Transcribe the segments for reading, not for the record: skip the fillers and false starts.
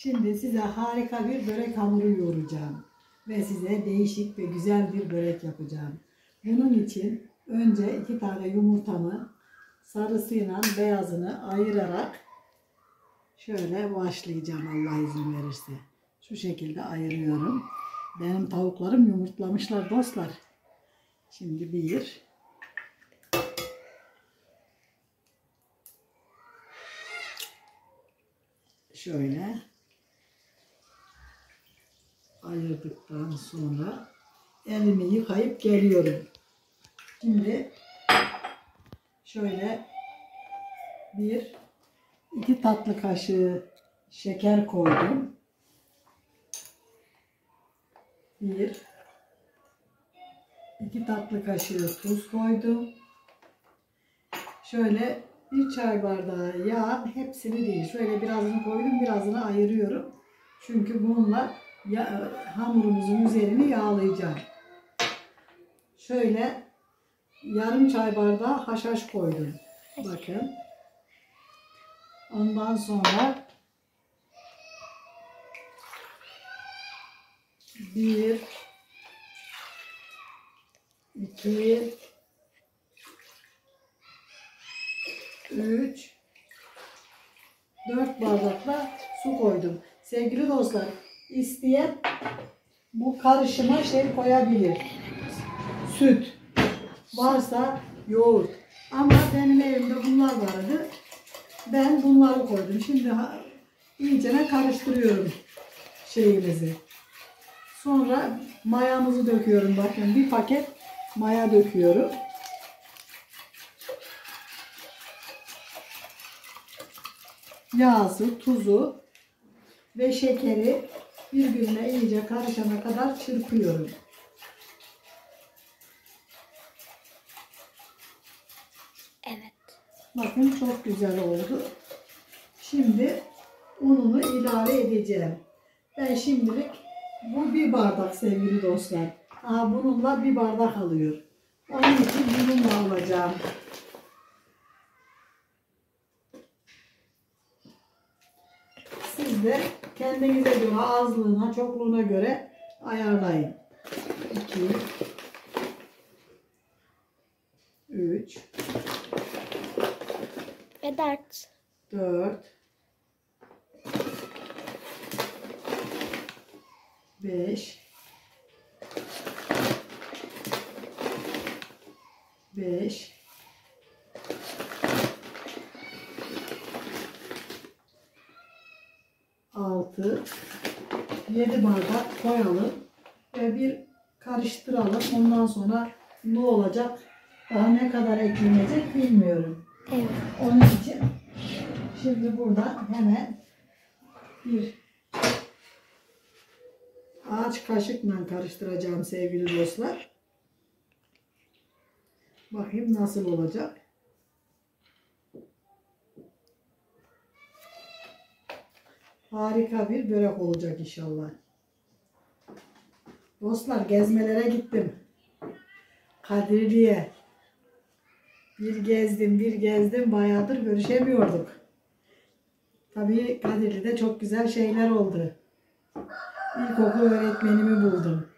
Şimdi size harika bir börek hamuru yoğuracağım. Ve size değişik ve güzel bir börek yapacağım. Bunun için önce 2 tane yumurtamı sarısıyla beyazını ayırarak şöyle başlayacağım Allah izin verirse. Şu şekilde ayırıyorum. Benim tavuklarım yumurtlamışlar dostlar. Şimdi bir. Şöyle ayırdıktan sonra elimi yıkayıp geliyorum. Şimdi şöyle 2 tatlı kaşığı şeker koydum. 2 tatlı kaşığı tuz koydum. Şöyle 1 çay bardağı yağ, hepsini değil. Şöyle birazını koydum, birazını ayırıyorum. Çünkü bununla hamurumuzun üzerini yağlayacağım. Şöyle yarım çay bardağı haşhaş koydum. Bakın. Ondan sonra 1, 2, 3, 4 bardakla su koydum. Sevgili dostlar, isteyen bu karışıma şey koyabilir. Süt. Varsa yoğurt. Ama benim evimde bunlar vardı. Ben bunları koydum. Şimdi iyicene karıştırıyorum şeyimizi. Sonra mayamızı döküyorum. Bakın 1 paket maya döküyorum. Yağsı, tuzu ve şekeri birbirine iyice karışana kadar çırpıyorum. Evet. Bakın çok güzel oldu. Şimdi ununu ilave edeceğim. Ben şimdilik bu 1 bardak sevgili dostlar. Bununla 1 bardak alıyor. Onun için bununla alacağım. Siz de kendinize göre azlığına, çokluğuna göre ayarlayın. 2, 3 Ve 4. 4 5 6 7 bardak koyalım ve bir karıştıralım. Ondan sonra ne olacak? Daha ne kadar eklenecek bilmiyorum. Evet. Onun için şimdi buradan hemen bir ağaç kaşıkla karıştıracağım sevgili dostlar. Bakayım nasıl olacak. Harika bir börek olacak inşallah. Dostlar, gezmelere gittim. Kadirli'ye. Bir gezdim. Bayağıdır görüşemiyorduk. Tabii Kadirli'de çok güzel şeyler oldu. İlkokul öğretmenimi buldum.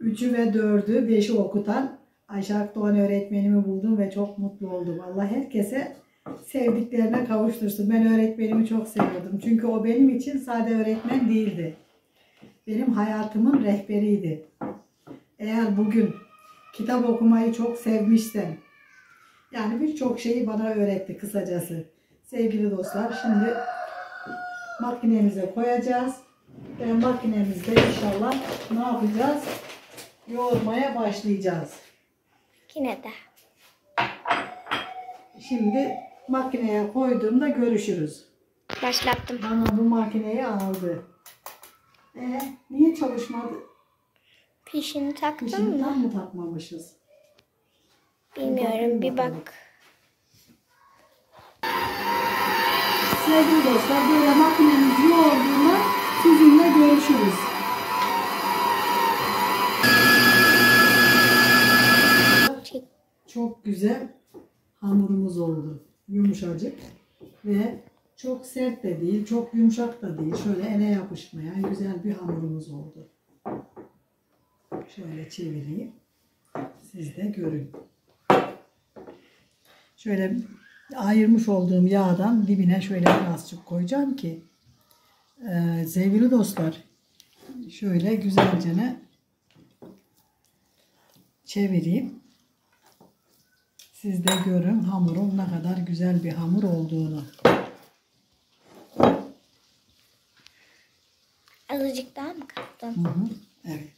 3'ü ve 4'ü, 5'i okutan Ayşe Akdoğan öğretmenimi buldum ve çok mutlu oldum. Allah herkese sevdiklerine kavuştursun. Ben öğretmenimi çok seviyordum. Çünkü o benim için sade öğretmen değildi. Benim hayatımın rehberiydi. Eğer bugün kitap okumayı çok sevmişsem, yani birçok şeyi bana öğretti kısacası. Sevgili dostlar, şimdi makinemize koyacağız. Ve makinemizde inşallah ne yapacağız? Yoğurmaya başlayacağız. Yine de. Şimdi makineye koyduğumda görüşürüz. Başlattım. Bana bu makineyi aldı. Niye çalışmadı? Fişini taktın Fişini mı? tam mı takmamışız? Bilmiyorum. Bir bak. Sevgili dostlar, böyle makinemiz yoğurduğunda sizinle görüşürüz. Çok güzel hamurumuz oldu. Yumuşacık ve Çok sert de değil, çok yumuşak da değil. Şöyle ele yapışmayan güzel bir hamurumuz oldu. Şöyle çevireyim. Siz de görün. Şöyle ayırmış olduğum yağdan dibine şöyle birazcık koyacağım ki sevgili dostlar, şöyle güzelce çevireyim. Siz de görün hamurun ne kadar güzel bir hamur olduğunu. Azıcık daha mı kattın? Hı hı, evet.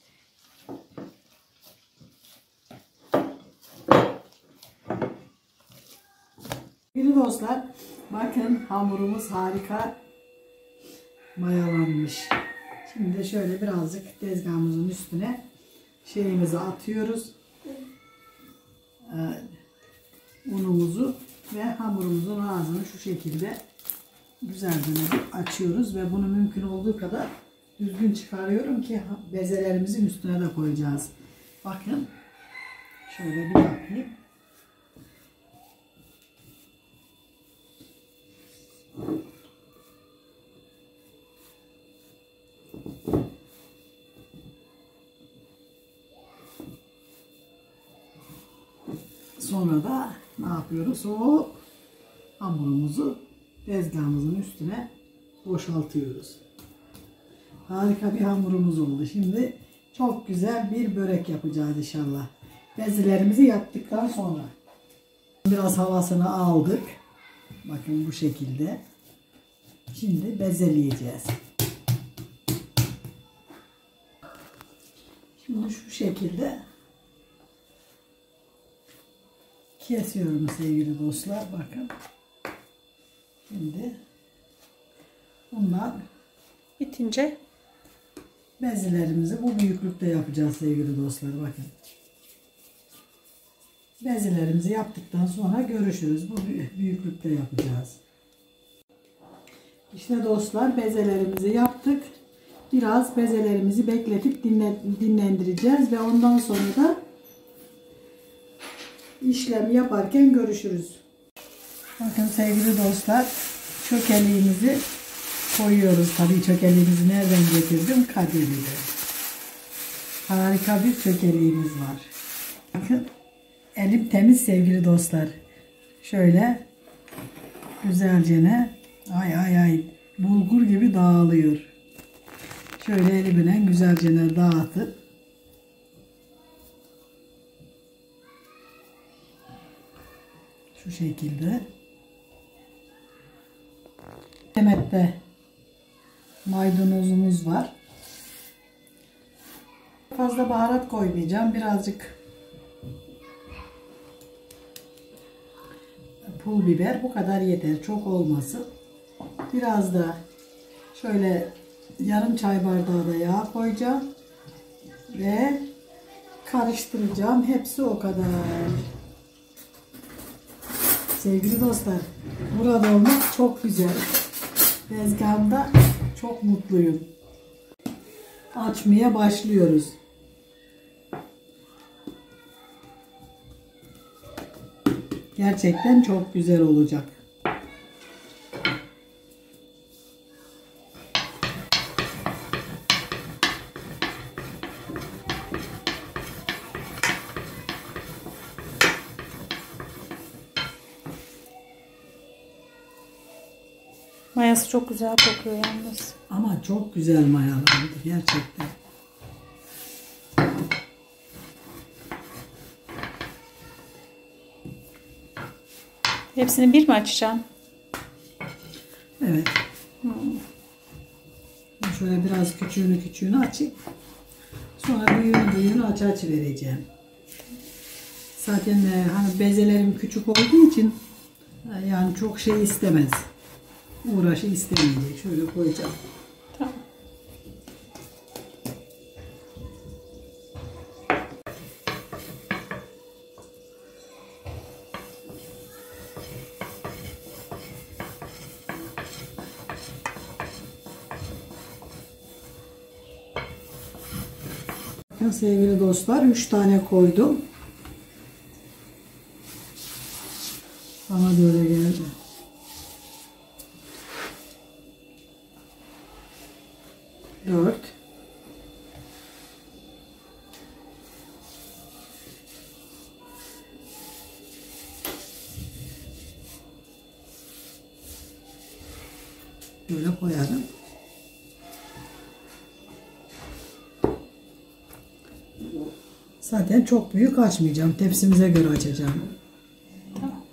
Sevgili dostlar, bakın hamurumuz harika mayalanmış. Şimdi şöyle birazcık tezgahımızın üstüne şeyimizi atıyoruz. Unumuzu ve hamurumuzun ağzını şu şekilde güzelce açıyoruz ve bunu mümkün olduğu kadar düzgün çıkarıyorum ki bezelerimizin üstüne de koyacağız. Bakın şöyle bir yapayım. Sonra da ne yapıyoruz? O hamurumuzu tezgahımızın üstüne boşaltıyoruz. Harika bir hamurumuz oldu. Şimdi çok güzel bir börek yapacağız inşallah. Bezelerimizi yaptıktan sonra biraz havasını aldık. Bakın bu şekilde. Şimdi bezeleyeceğiz. Şimdi şu şekilde kesiyorum sevgili dostlar. Bakın. Şimdi bunlar bitince bezelerimizi bu büyüklükte yapacağız sevgili dostlar. Bakın. Bezelerimizi yaptıktan sonra görüşürüz. Bu büyüklükte yapacağız. İşte dostlar bezelerimizi yaptık. Biraz bezelerimizi bekletip dinlendireceğiz ve ondan sonra da işlem yaparken görüşürüz. Bakın sevgili dostlar, çökeliğimizi koyuyoruz. Tabii çökeliğimizi nereden getirdim? Kadirli'de. Harika bir çökeliğimiz var. Bakın elim temiz sevgili dostlar. Şöyle güzelce ay bulgur gibi dağılıyor. Şöyle elimle güzelce dağıtıp şu şekilde demette maydanozumuz var. Fazla baharat koymayacağım. Birazcık pul biber, bu kadar yeter. Çok olmasın. Biraz da şöyle yarım çay bardağı da yağ koyacağım ve karıştıracağım. Hepsi o kadar. Sevgili dostlar, burada olmak çok güzel. Tezgahımda çok mutluyum. Açmaya başlıyoruz. Gerçekten çok güzel olacak. mayası çok güzel kokuyor yalnız. Ama çok güzel mayalandı gerçekten. Hepsini bir mi açacağım? Evet. Şöyle biraz küçüğünü açayım. Sonra büyüğünü aç vereceğim. Zaten hani bezelerim küçük olduğu için yani çok şey istemez. Uğraşı istemeyecek. Şöyle koyacağım. Tamam. Bakın sevgili dostlar, 3 tane koydum. Bana böyle geldi. 4. Böyle koyalım. Zaten çok büyük açmayacağım. Tepsimize göre açacağım. Tamam.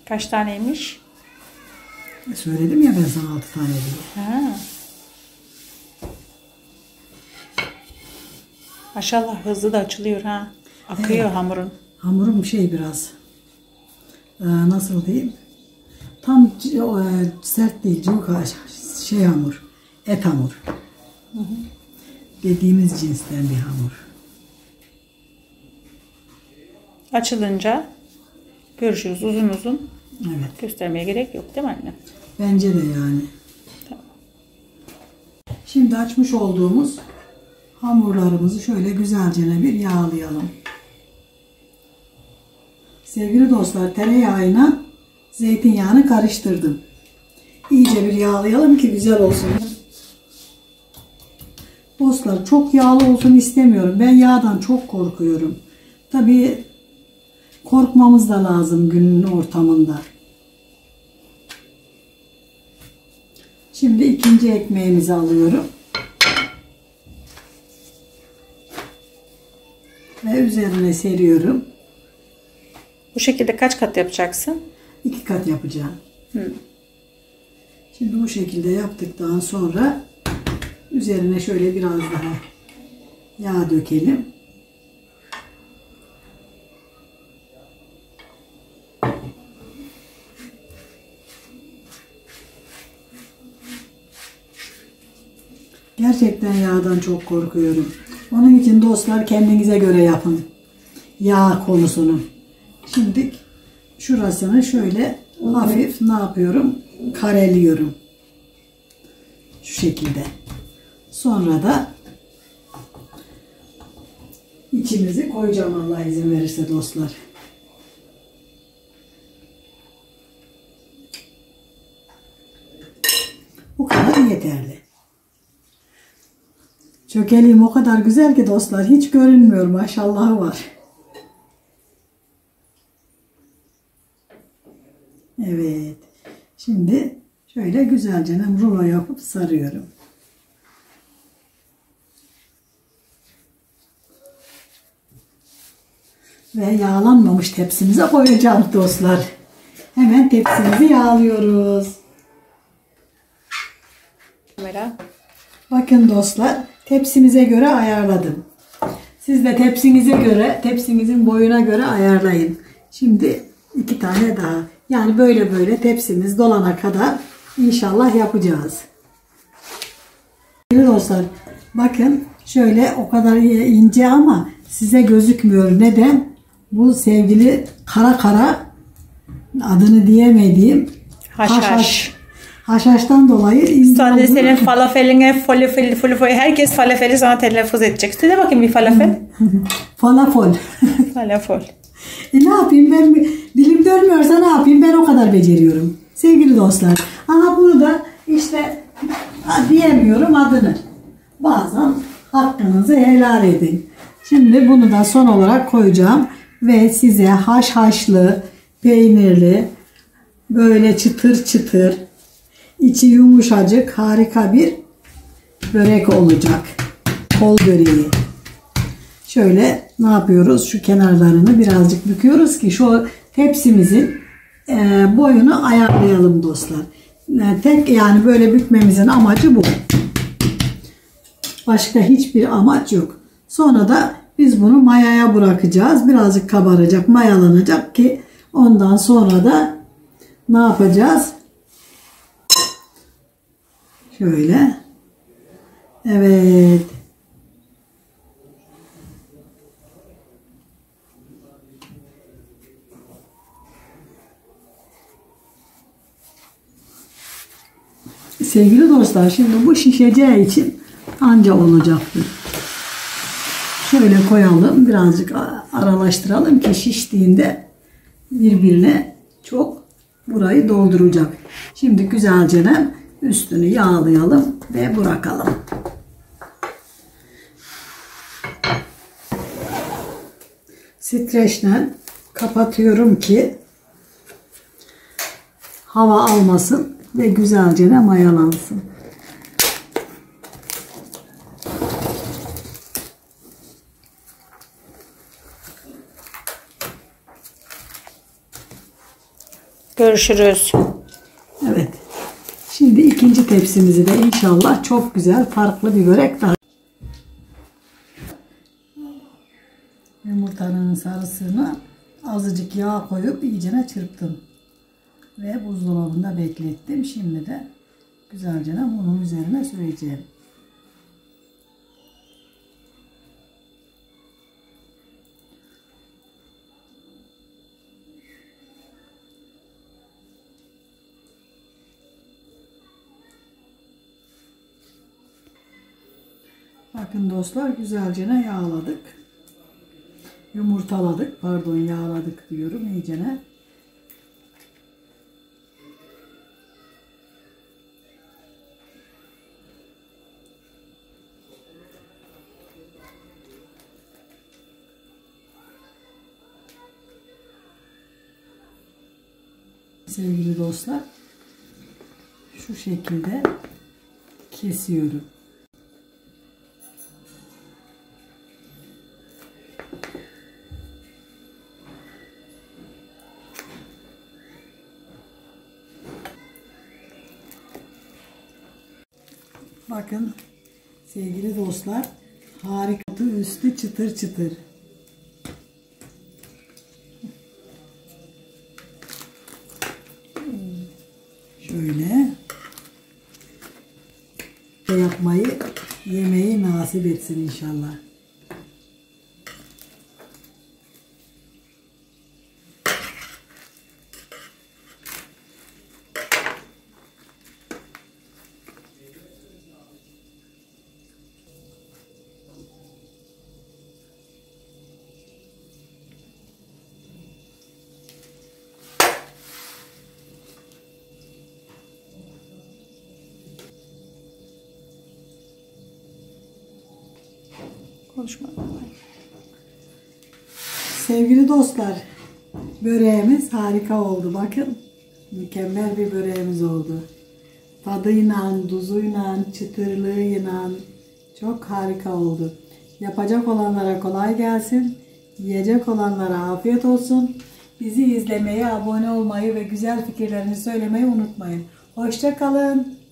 Kaç taneymiş? Söyledim ya ben sana 6 tane diye. Ha. Maşallah hızlı da açılıyor ha. Akıyor hamurun. Hamurum biraz nasıl diyeyim? Tam sert değil. Çok hamur. Et hamur. Dediğimiz cinsten bir hamur. Açılınca görüşürüz uzun uzun. Evet. Göstermeye gerek yok değil mi anne? Bence de yani. Tamam. Şimdi açmış olduğumuz hamurlarımızı şöyle güzelce bir yağlayalım. Sevgili dostlar, tereyağıyla zeytinyağını karıştırdım. İyice bir yağlayalım ki güzel olsun. Dostlar, çok yağlı olsun istemiyorum. Ben yağdan çok korkuyorum. Tabii korkmamız da lazım günün ortamında. Şimdi ikinci ekmeğimizi alıyorum. Ve üzerine seriyorum. Bu şekilde kaç kat yapacaksın? 2 kat yapacağım. Şimdi bu şekilde yaptıktan sonra üzerine şöyle biraz daha yağ dökelim. Gerçekten yağdan çok korkuyorum. Onun için dostlar, kendinize göre yapın yağ konusunu. Şimdi şurasını şöyle hafif ne yapıyorum? Kareliyorum. Şu şekilde. Sonra da içimizi koyacağım Allah izin verirse dostlar. Bu kadar yeterli. Çökeliğim o kadar güzel ki dostlar, hiç görünmüyor, maşallahı var. Evet. Şimdi şöyle güzelce rulo yapıp sarıyorum. Ve yağlanmamış tepsimize koyacağım dostlar. Hemen tepsimizi yağlıyoruz. Kamera. Bakın dostlar, tepsimize göre ayarladım. Siz de tepsinize göre, tepsinizin boyuna göre ayarlayın. Şimdi 2 tane daha. Yani böyle tepsimiz dolana kadar inşallah yapacağız. Dostlar, bakın şöyle o kadar ince ama size gözükmüyor. Neden? Bu sevgili kara adını diyemediğim haşhaştan dolayı Sonra senin falafeline herkes falafeli sana telaffuz edecek. Söyle bakayım bir falafel. Falafel. Falafel. Ne yapayım, ben dilim dönmüyorsa ne yapayım, ben o kadar beceriyorum. Sevgili dostlar. Aha bunu da işte diyemiyorum adını. Bazen hakkınızı helal edin. Şimdi bunu da son olarak koyacağım. Ve size haşhaşlı, peynirli, böyle çıtır çıtır, içi yumuşacık harika bir börek olacak. Kol böreği. Şöyle ne yapıyoruz? Şu kenarlarını birazcık büküyoruz ki şu tepsimizin boyunu ayarlayalım dostlar. Tek yani böyle bükmemizin amacı bu. Başka hiçbir amaç yok. Sonra da biz bunu mayaya bırakacağız. Birazcık kabaracak, mayalanacak ki ondan sonra da ne yapacağız? Şöyle. Evet. Sevgili dostlar, şimdi bu şişeceği için anca olacaktır. Şöyle koyalım. Birazcık aralaştıralım ki şiştiğinde birbirine çok burayı dolduracak. Şimdi güzelce üstünü yağlayalım ve bırakalım. Streçle kapatıyorum ki hava almasın ve güzelce mayalansın. Görüşürüz. Evet. Şimdi ikinci tepsimizi de inşallah çok güzel farklı bir börek daha. Yumurtanın sarısını azıcık yağ koyup iyicene çırptım. Ve buzdolabında beklettim. Şimdi de güzelce bunun üzerine süreceğim. Bakın dostlar, güzelce yağladık. Yumurtaladık. Pardon, yağladık diyorum iyicene. Sevgili dostlar, şu şekilde kesiyorum. Bakın sevgili dostlar, harika, üstü çıtır çıtır. Şöyle yapmayı, yemeği nasip etsin inşallah. Sevgili dostlar, böreğimiz harika oldu. Bakın, mükemmel bir böreğimiz oldu. Tadıyla, tuzuyla, çıtırlığıyla çok harika oldu. Yapacak olanlara kolay gelsin. Yiyecek olanlara afiyet olsun. Bizi izlemeyi, abone olmayı ve güzel fikirlerini söylemeyi unutmayın. Hoşça kalın.